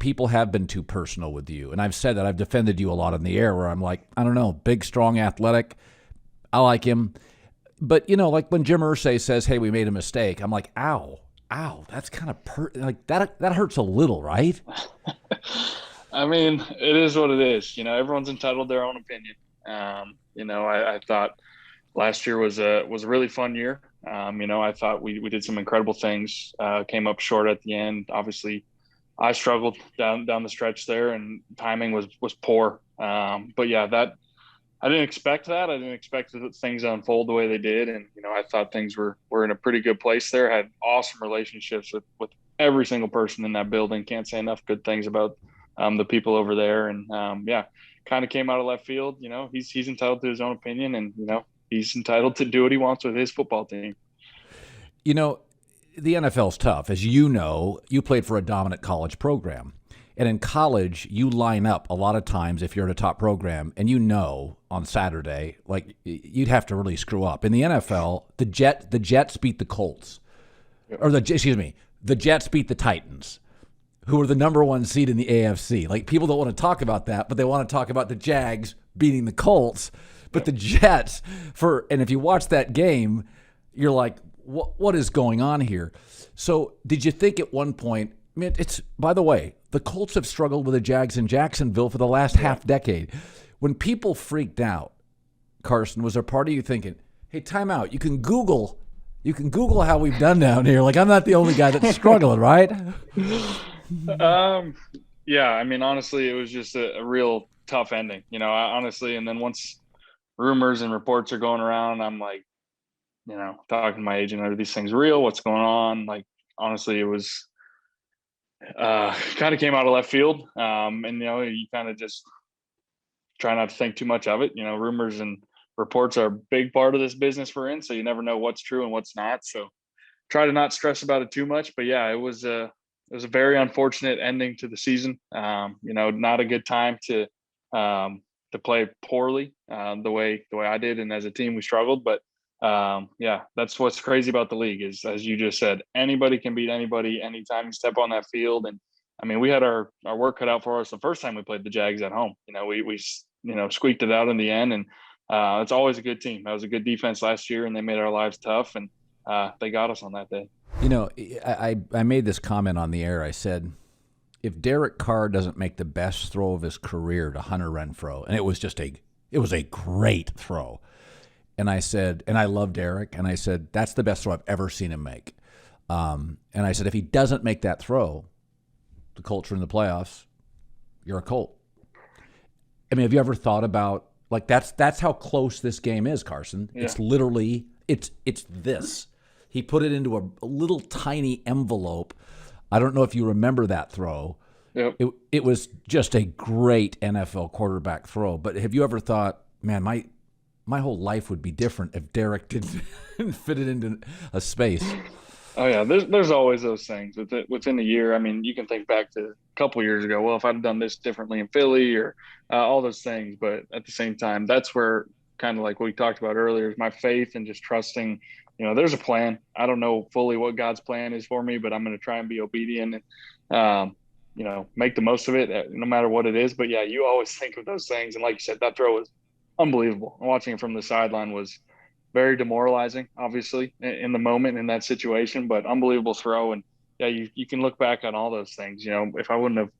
people have been too personal with you. And I've said that. I've defended you a lot in the air where I'm like, I don't know, big, strong, athletic. I like him. But, like when Jim Irsay says, hey, we made a mistake, I'm like, ow, that's kind of like that hurts a little, right? I mean, it is what it is. Everyone's entitled to their own opinion. I thought last year was a really fun year. I thought we did some incredible things, came up short at the end. Obviously, I struggled down the stretch there, and timing was poor. But yeah, that I didn't expect that. I didn't expect things to unfold the way they did, and I thought things were in a pretty good place there. Had awesome relationships with every single person in that building. Can't say enough good things about the people over there, and yeah, kind of came out of left field. He's entitled to his own opinion, and he's entitled to do what he wants with his football team. The NFL's tough. As you know, you played for a dominant college program. And in college, you line up a lot of times if you're at a top program, and on Saturday, like you'd have to really screw up. In the NFL, the Jets beat the Colts. Or the Jets beat the Titans, who are the number one seed in the AFC. Like, people don't want to talk about that, but they want to talk about the Jags beating the Colts. But the Jets, and if you watch that game, you're like, what is going on here? So did you think at one point, by the way, the Colts have struggled with the Jags in Jacksonville for the last half decade. When people freaked out, Carson, was there part of you thinking, hey, time out, you can Google how we've done down here. Like, I'm not the only guy that's struggling, right? Yeah, I mean, honestly, it was just a real tough ending, honestly. And then once rumors and reports are going around, I'm like, talking to my agent, are these things real? What's going on? Like, honestly, it was kind of came out of left field. And, you kind of just try not to think too much of it. Rumors and reports are a big part of this business we're in, so you never know what's true and what's not. So try to not stress about it too much. But yeah, it was a very unfortunate ending to the season. Not a good time to play poorly the way I did, and as a team we struggled. But yeah, that's what's crazy about the league is, as you just said, anybody can beat anybody anytime you step on that field. And I mean, we had our work cut out for us the first time we played the Jags at home. We squeaked it out in the end, and it's always a good team. That was a good defense last year, and they made our lives tough, and they got us on that day. I made this comment on the air. I said, if Derek Carr doesn't make the best throw of his career to Hunter Renfrow, and it was a great throw. And I said, and I love Derek, and I said, that's the best throw I've ever seen him make. And I said, if he doesn't make that throw, the Colts are in the playoffs, you're a Colt. I mean, have you ever thought about, like, that's how close this game is, Carson? Yeah. It's literally, it's this. He put it into a little tiny envelope. I don't know if you remember that throw. Yep. It was just a great NFL quarterback throw. But have you ever thought, man, my whole life would be different if Derek didn't fit it into a space? Oh yeah, there's always those things within a year. I mean, you can think back to a couple of years ago. Well, if I'd done this differently in Philly, or all those things. But at the same time, that's where, kind of like what we talked about earlier, is my faith and just trusting. There's a plan. I don't know fully what God's plan is for me, but I'm going to try and be obedient and make the most of it, no matter what it is. But yeah, you always think of those things, and like you said, that throw was unbelievable. Watching it from the sideline was very demoralizing, obviously, in the moment, in that situation, but unbelievable throw. And yeah, you can look back on all those things. If I wouldn't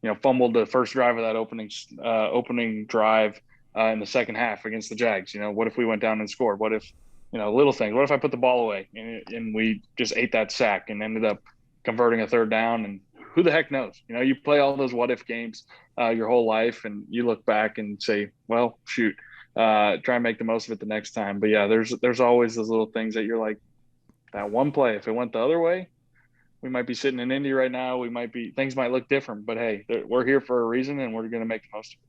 have fumbled the first drive of that opening drive in the second half against the Jags, what if we went down and scored? What if little things? What if I put the ball away and we just ate that sack and ended up converting a third down? And who the heck knows? You play all those what if games your whole life, and you look back and say, well, shoot, try and make the most of it the next time. But yeah, there's always those little things that you're like, that one play, if it went the other way, we might be sitting in Indy right now. Things might look different, but hey, we're here for a reason, and we're going to make the most of it.